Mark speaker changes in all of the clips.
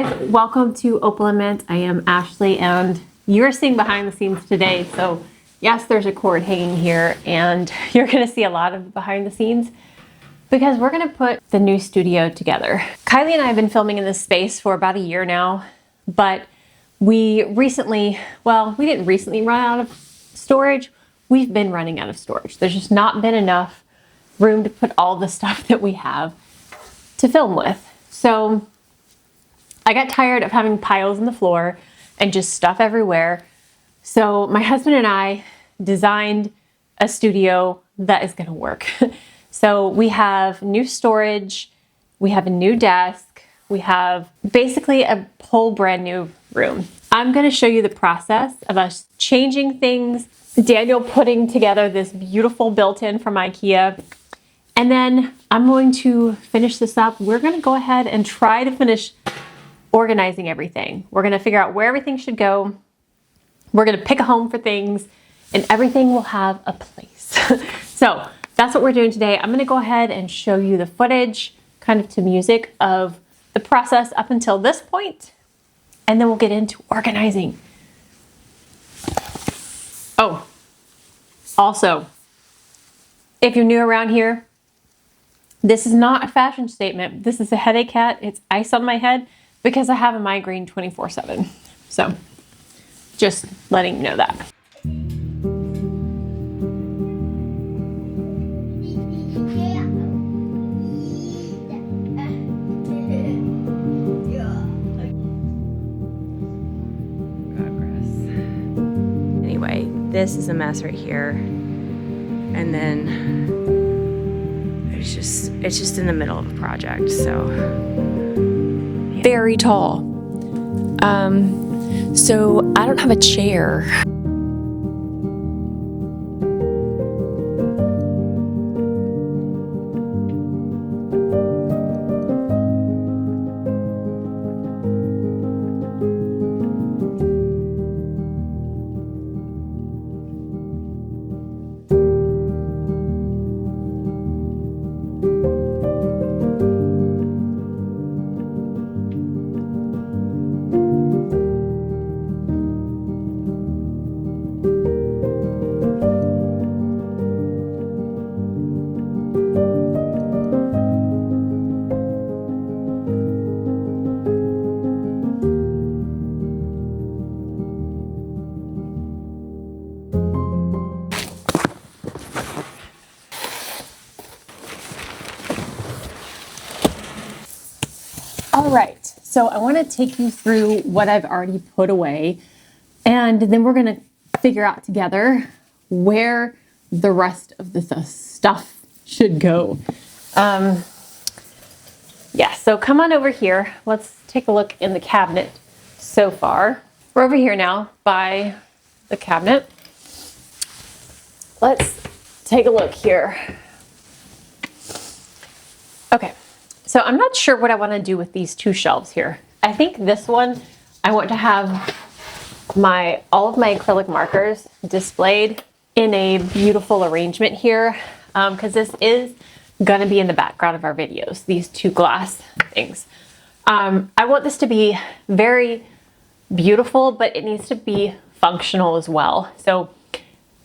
Speaker 1: guys, welcome to Opal&Mint. I am Ashley and you're seeing behind the scenes today. So yes, there's a cord hanging here and you're gonna see a lot of behind the scenes because we're gonna put the new studio together. Kylie and I have been filming in this space for about a year now, but we didn't recently run out of storage. We've been running out of storage. There's just not been enough room to put all the stuff that we have to film with. So I got tired of having piles on the floor and just stuff everywhere. So my husband and I designed a studio that is gonna work. So we have new storage, we have a new desk, we have basically a whole brand new room. I'm gonna show you the process of us changing things, Daniel putting together this beautiful built-in from IKEA, and then I'm going to finish this up. We're gonna go ahead and try to finish organizing everything. We're gonna figure out where everything should go. We're gonna pick a home for things and everything will have a place. So that's what we're doing today. I'm gonna go ahead and show you the footage, kind of to music, of the process up until this point, and then we'll get into organizing. Oh, also, if you're new around here, this is not a fashion statement. This is a headache hat. It's ice on my head because I have a migraine 24/7. So just letting you know that.
Speaker 2: Anyway, this is a mess right here. And then it's just in the middle of a project, so.
Speaker 3: Very tall. So I don't have a chair.
Speaker 1: All right, so I want to take you through what I've already put away, and then we're going to figure out together where the rest of the stuff should go. Yeah, so come on over here. Let's take a look in the cabinet so far. We're over here now by the cabinet. Let's take a look here. Okay. So I'm not sure what I want to do with these two shelves here. I think this one, I want to have all of my acrylic markers displayed in a beautiful arrangement here, because this is going to be in the background of our videos, these two glass things. I want this to be very beautiful, but it needs to be functional as well. So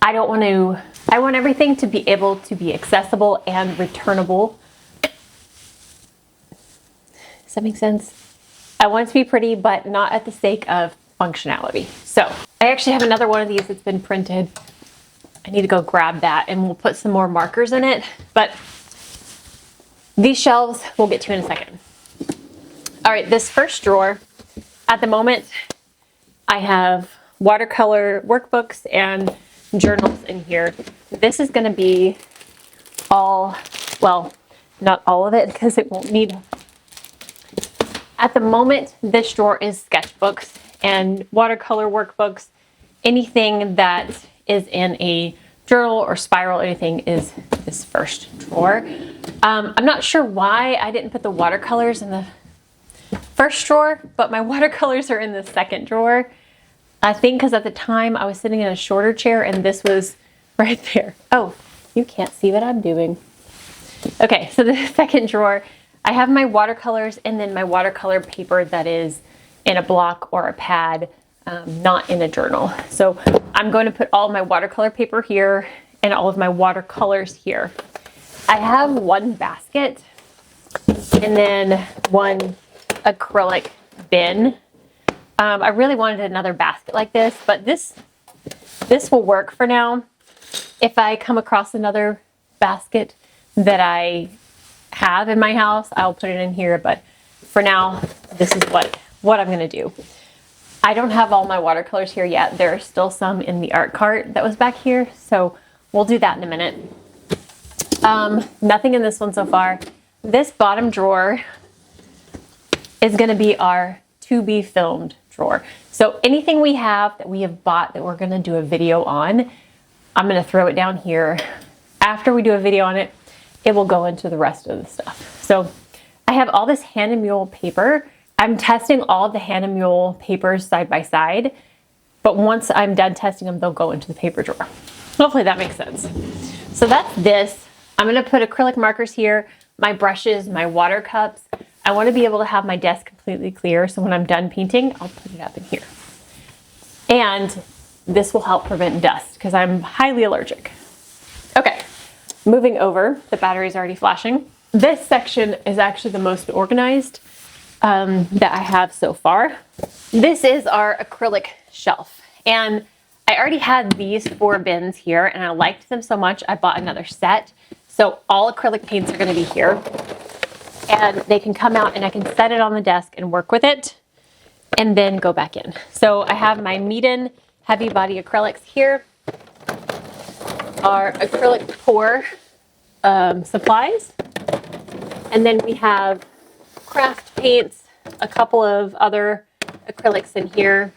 Speaker 1: I want everything to be able to be accessible and returnable. Does that make sense? I want it to be pretty, but not at the sake of functionality. So I actually have another one of these that's been printed. I need to go grab that and we'll put some more markers in it. But these shelves we'll get to in a second. All right, this first drawer, at the moment, I have watercolor workbooks and journals in here. This is gonna be all, well, not all of it because it won't need. At the moment, this drawer is sketchbooks and watercolor workbooks. Anything that is in a journal or spiral, anything is this first drawer. I'm not sure why I didn't put the watercolors in the first drawer, but my watercolors are in the second drawer. I think because at the time I was sitting in a shorter chair and this was right there. Oh, you can't see what I'm doing. Okay, so the second drawer, I have my watercolors and then my watercolor paper that is in a block or a pad, not in a journal. So I'm going to put all of my watercolor paper here and all of my watercolors here. I have one basket and then one acrylic bin. I really wanted another basket like this, but this will work for now. If I come across another basket that I have in my house, I'll put it in here, but for now, this is what I'm gonna do. I don't have all my watercolors here yet. There are still some in the art cart that was back here, so we'll do that in a minute. Nothing in this one so far. This bottom drawer is gonna be our to be filmed drawer. So anything we have that we have bought that we're gonna do a video on, I'm gonna throw it down here. After we do a video on it, it will go into the rest of the stuff. So I have all this hand and mule paper. I'm testing all of the hand and mule papers side by side, but once I'm done testing them, they'll go into the paper drawer. Hopefully that makes sense. So that's this. I'm gonna put acrylic markers here, my brushes, my water cups. I wanna be able to have my desk completely clear, so when I'm done painting, I'll put it up in here. And this will help prevent dust because I'm highly allergic. Okay, moving over, the battery's already flashing. This section is actually the most organized that I have so far. This is our acrylic shelf. And I already had these 4 bins here and I liked them so much, I bought another set. So all acrylic paints are gonna be here. And they can come out and I can set it on the desk and work with it and then go back in. So I have my Meeden heavy body acrylics here. Our acrylic pour supplies. And then we have craft paints, a couple of other acrylics in here.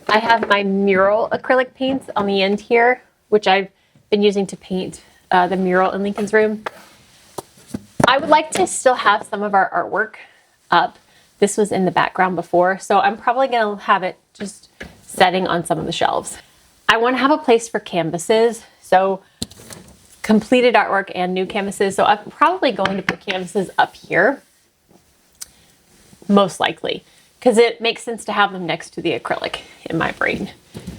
Speaker 1: I have my mural acrylic paints on the end here, which I've been using to paint the mural in Lincoln's room. I would like to still have some of our artwork up. This was in the background before, so I'm probably gonna have it just setting on some of the shelves. I wanna have a place for canvases, so completed artwork and new canvases. So I'm probably going to put canvases up here, most likely, because it makes sense to have them next to the acrylic in my brain.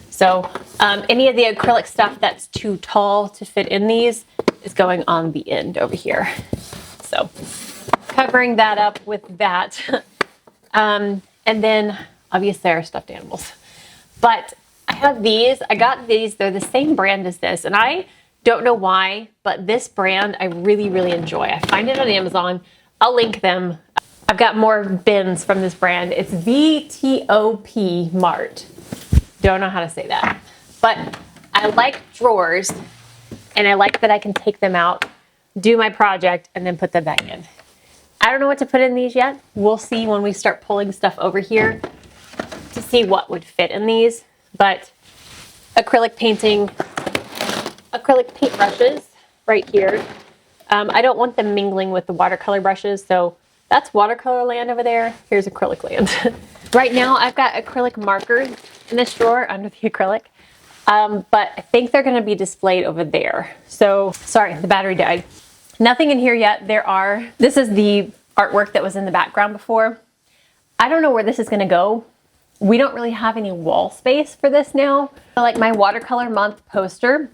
Speaker 1: So any of the acrylic stuff that's too tall to fit in these is going on the end over here. So covering that up with that. And then obviously our stuffed animals. But I have these, I got these, they're the same brand as this. And I don't know why, but this brand I really, really enjoy. I find it on Amazon. I'll link them. I've got more bins from this brand. It's VTOP Mart. Don't know how to say that. But I like drawers and I like that I can take them out, do my project, and then put them back in. I don't know what to put in these yet. We'll see when we start pulling stuff over here to see what would fit in these. But acrylic painting, acrylic paint brushes right here. I don't want them mingling with the watercolor brushes, so that's watercolor land over there. Here's acrylic land. Right now I've got acrylic markers in this drawer under the acrylic, but I think they're gonna be displayed over there. So, sorry, the battery died. Nothing in here yet. This is the artwork that was in the background before. I don't know where this is gonna go. We don't really have any wall space for this now. So like my watercolor month poster,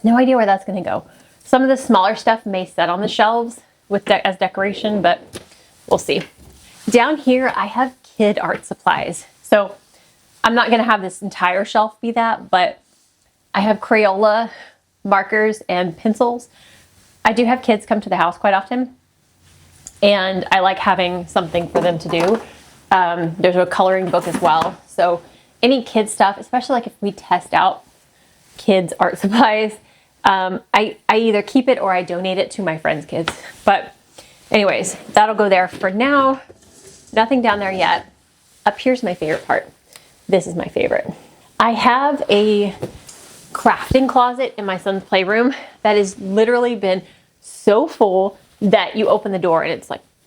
Speaker 1: no idea where that's gonna go. Some of the smaller stuff may set on the shelves as decoration, but we'll see. Down here, I have kid art supplies. So I'm not gonna have this entire shelf be that, but I have Crayola markers and pencils. I do have kids come to the house quite often, and I like having something for them to do. There's a coloring book as well. So any kid stuff, especially like if we test out kids art supplies, I either keep it or I donate it to my friends' kids. But anyways, that'll go there for now. Nothing down there yet. Up here's my favorite part. This is my favorite. I have a crafting closet in my son's playroom that has literally been so full that you open the door and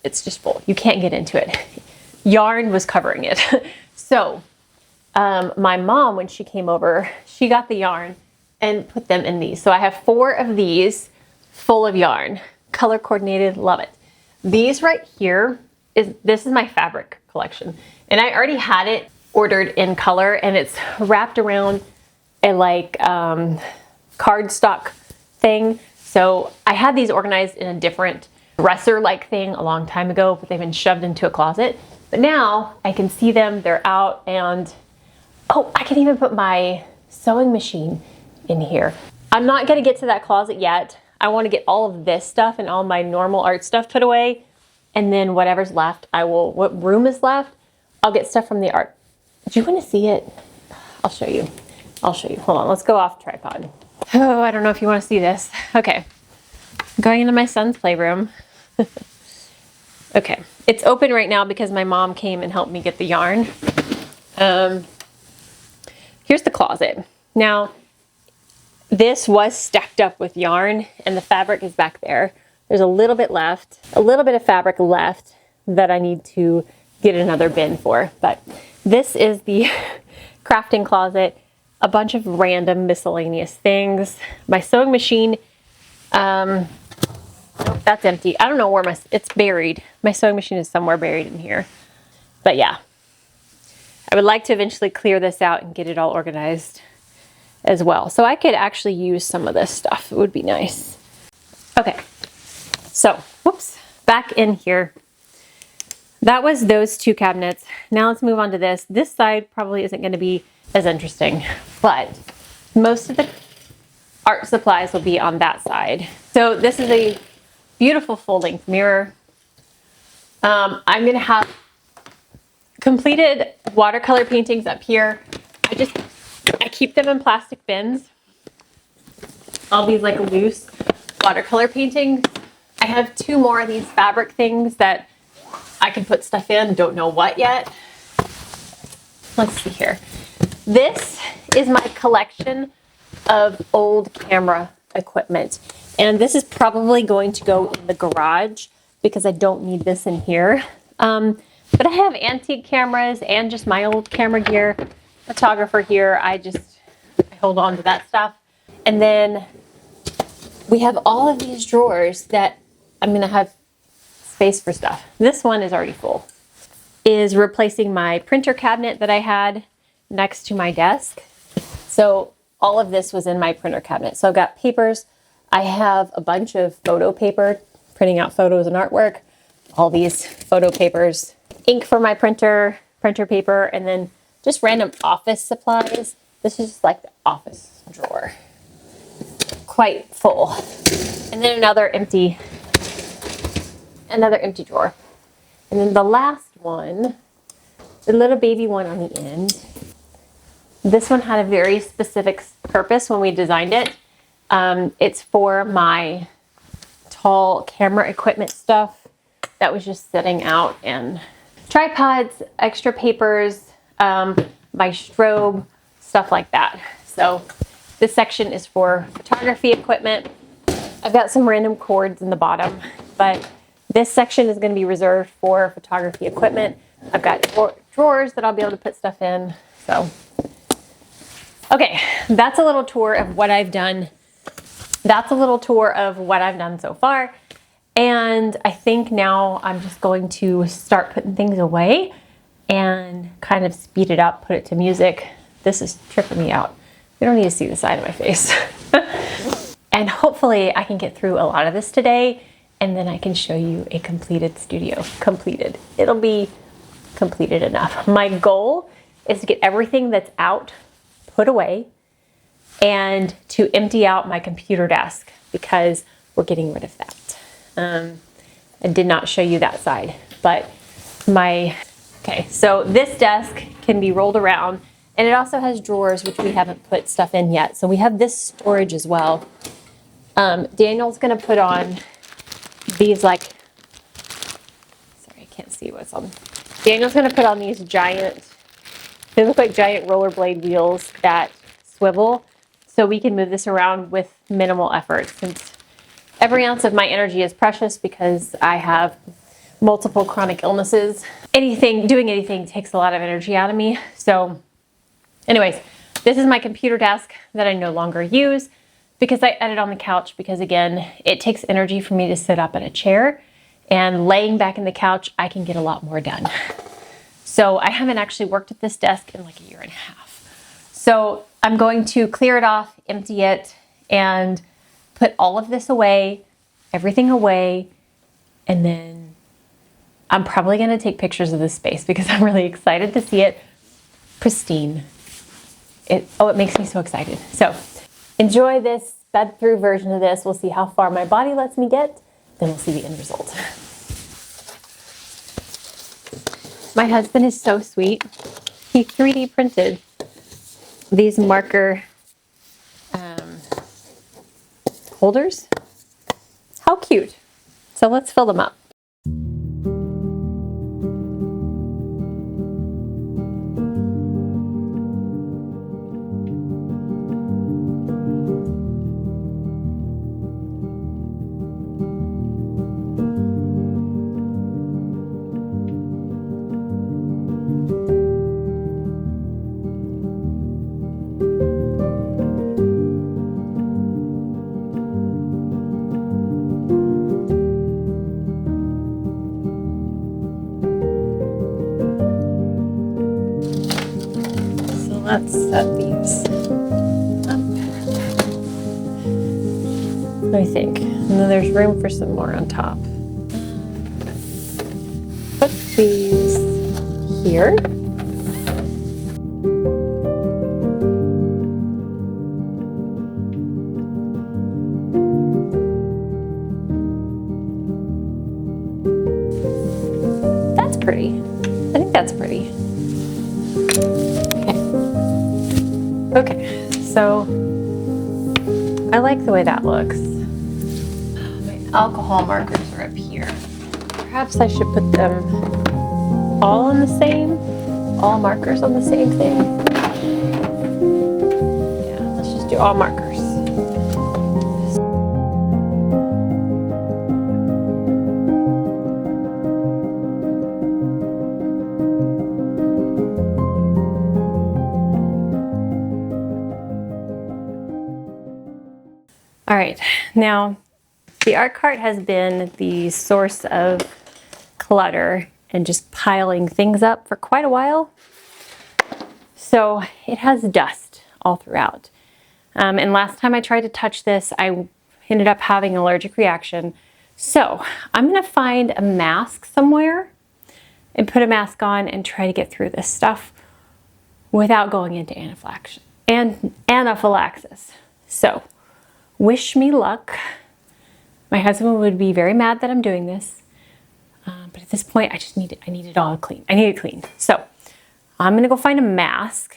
Speaker 1: it's just full. You can't get into it. Yarn was covering it. So my mom, when she came over, she got the yarn and put them in these. So I have 4 of these full of yarn, color coordinated, love it. These right here this is my fabric collection, and I already had it ordered in color, and it's wrapped around a like cardstock thing. So I had these organized in a different dresser-like thing a long time ago, but they've been shoved into a closet. But now I can see them, they're out, and oh, I can even put my sewing machine in here. I'm not gonna get to that closet yet. I wanna get all of this stuff and all my normal art stuff put away, and then whatever's left, what room is left, I'll get stuff from the art. Do you wanna see it? I'll show you. Hold on, let's go off tripod. Oh, I don't know if you wanna see this. Okay, going into my son's playroom. Okay, it's open right now because my mom came and helped me get the yarn. Here's the closet. Now, this was stacked up with yarn and the fabric is back there. There's a little bit left, a little bit of fabric left that I need to get another bin for. But this is the crafting closet, a bunch of random miscellaneous things. My sewing machine, nope, that's empty. I don't know where it's buried. My sewing machine is somewhere buried in here. But yeah, I would like to eventually clear this out and get it all organized as well. So I could actually use some of this stuff. It would be nice. Okay, so, whoops, back in here. That was those two cabinets. Now let's move on to this. This side probably isn't gonna be as interesting, but most of the art supplies will be on that side. So this is a beautiful full-length mirror. I'm gonna have completed watercolor paintings up here. I keep them in plastic bins. All these like loose watercolor paintings. I have 2 more of these fabric things that I can put stuff in, don't know what yet. Let's see here. This is my collection of old camera equipment. And this is probably going to go in the garage because I don't need this in here. But I have antique cameras and just my old camera gear. Photographer here, I hold on to that stuff. And then we have all of these drawers that I'm gonna have space for stuff. This one is already full. Is replacing my printer cabinet that I had next to my desk. So all of this was in my printer cabinet. So I've got papers. I have a bunch of photo paper, printing out photos and artwork. All these photo papers, ink for my printer paper, and then just random office supplies. This is just like the office drawer. Quite full. And then another empty drawer. And then the last one, the little baby one on the end. This one had a very specific purpose when we designed it. It's for my tall camera equipment stuff that was just sitting out, and tripods, extra papers, my strobe, stuff like that. So this section is for photography equipment. I've got some random cords in the bottom, but this section is going to be reserved for photography equipment. I've got drawers that I'll be able to put stuff in. So, okay, that's a little tour of what I've done. That's a little tour of what I've done so far. And I think now I'm just going to start putting things away and kind of speed it up, put it to music. This is tripping me out. You don't need to see the side of my face. And hopefully I can get through a lot of this today, and then I can show you a completed studio. Completed. It'll be completed enough. My goal is to get everything that's out put away and to empty out my computer desk because we're getting rid of that. I did not show you that side, but okay, so this desk can be rolled around, and it also has drawers, which we haven't put stuff in yet. So we have this storage as well. Daniel's gonna put on these sorry, I can't see what's on. Daniel's gonna put on these they look like giant rollerblade wheels that swivel, so we can move this around with minimal effort, since every ounce of my energy is precious because I have multiple chronic illnesses. Doing anything takes a lot of energy out of me. So anyways, this is my computer desk that I no longer use because I edit on the couch, because again, it takes energy for me to sit up in a chair. and laying back in the couch, I can get a lot more done. So I haven't actually worked at this desk in like a year and a half. So I'm going to clear it off, empty it, and put all of this away, everything away, and then I'm probably going to take pictures of this space because I'm really excited to see it pristine. It makes me so excited. So enjoy this sped through version of this. We'll see how far my body lets me get. Then we'll see the end result. My husband is so sweet. He 3D printed these marker holders. How cute. So let's fill them up. Let's set these up. Let me think. And then there's room for some more on top. Put these here. That's pretty. I think that's pretty. Okay, so I like the way that looks. My alcohol markers are up here. Perhaps I should put them all on the same, all markers on the same thing. Yeah, let's just do all markers. All right, now the art cart has been the source of clutter and just piling things up for quite a while. So it has dust all throughout. And last time I tried to touch this, I ended up having an allergic reaction. So I'm gonna find a mask somewhere and put a mask on and try to get through this stuff without going into anaphylaxis. So wish me luck. My husband would be very mad that I'm doing this. But at this point, I need it all clean. I need it clean. So I'm gonna go find a mask.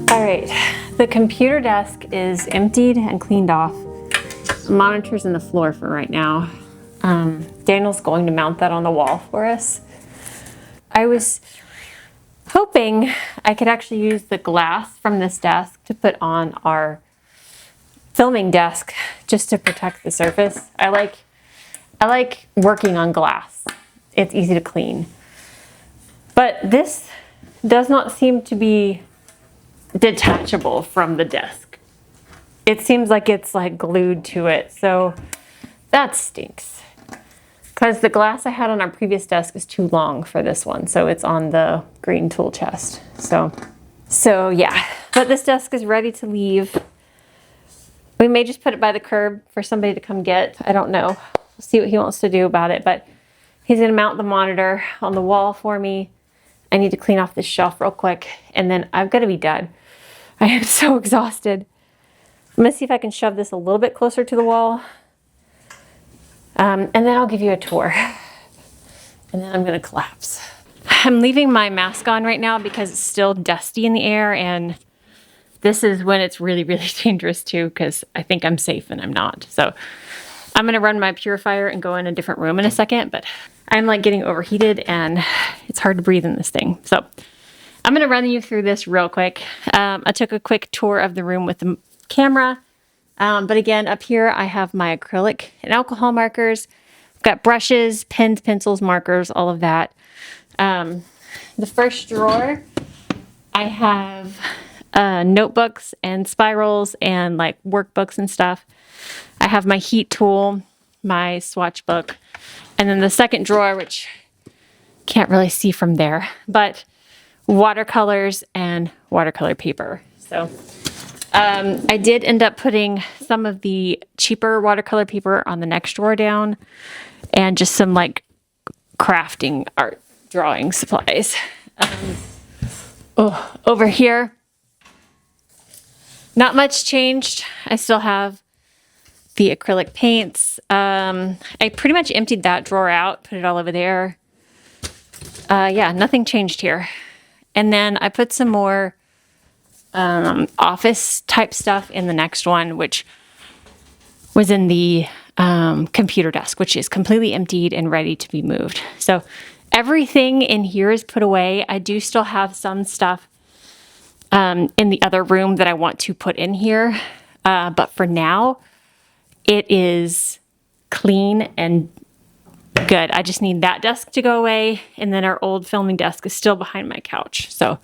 Speaker 1: All right, the computer desk is emptied and cleaned off. The monitor's in the floor for right now. Daniel's going to mount that on the wall for us. I was hoping I could actually use the glass from this desk to put on our filming desk just to protect the surface. I like working on glass. It's easy to clean. But this does not seem to be detachable from the desk. It seems like it's like glued to it, so that stinks. Because the glass I had on our previous desk is too long for this one, so it's on the green tool chest. So yeah, but this desk is ready to leave. We may just put it by the curb for somebody to come get. I don't know. We'll see what he wants to do about it, but he's gonna mount the monitor on the wall for me. I need to clean off this shelf real quick, and then I've got to be done. I am so exhausted. I'm gonna see if I can shove this a little bit closer to the wall. And then I'll give you a tour. And then I'm gonna collapse. I'm leaving my mask on right now because it's still dusty in the air, and this is when it's really, really dangerous too, because I think I'm safe and I'm not. So I'm gonna run my purifier and go in a different room in a second, but I'm like getting overheated and it's hard to breathe in this thing. So I'm gonna run you through this real quick. I took a quick tour of the room with the camera. But again, up here I have my acrylic and alcohol markers. I've got brushes, pens, pencils, markers, all of that. The first drawer, I have notebooks and spirals and like workbooks and stuff. I have my heat tool, my swatch book, and then the second drawer, which can't really see from there, but watercolors and watercolor paper. So I did end up putting some of the cheaper watercolor paper on the next drawer down, and just some like crafting art drawing supplies. Over here, not much changed. I still have the acrylic paints. I pretty much emptied that drawer out, put it all over there. Yeah, nothing changed here. And then I put some more office type stuff in the next one, which was in the computer desk, which is completely emptied and ready to be moved. So everything in here is put away. I do still have some stuff in the other room that I want to put in here. But for now, it is clean and good. I just need that desk to go away. And then our old filming desk is still behind my couch. So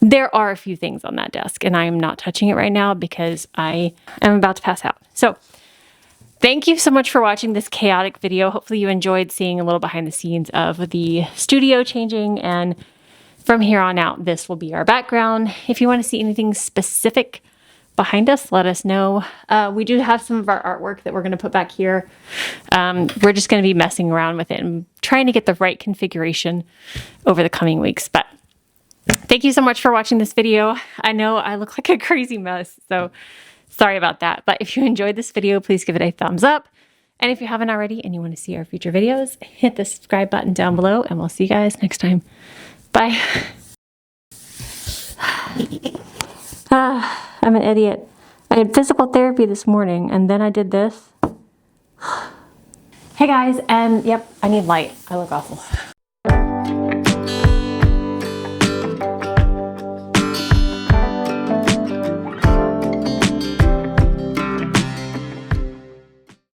Speaker 1: there are a few things on that desk, and I am not touching it right now because I am about to pass out. So thank you so much for watching this chaotic video. Hopefully you enjoyed seeing a little behind the scenes of the studio changing, and from here on out, this will be our background. If you want to see anything specific behind us, let us know. We do have some of our artwork that we're going to put back here. We're just going to be messing around with it and trying to get the right configuration over the coming weeks. But thank you so much for watching this video. I know I look like a crazy mess, so sorry about that. But if you enjoyed this video, please give it a thumbs up. And if you haven't already and you want to see our future videos, hit the subscribe button down below, and we'll see you guys next time. Bye. I'm an idiot. I had physical therapy this morning, and then I did this. Hey guys, and yep, I need light. I look awful.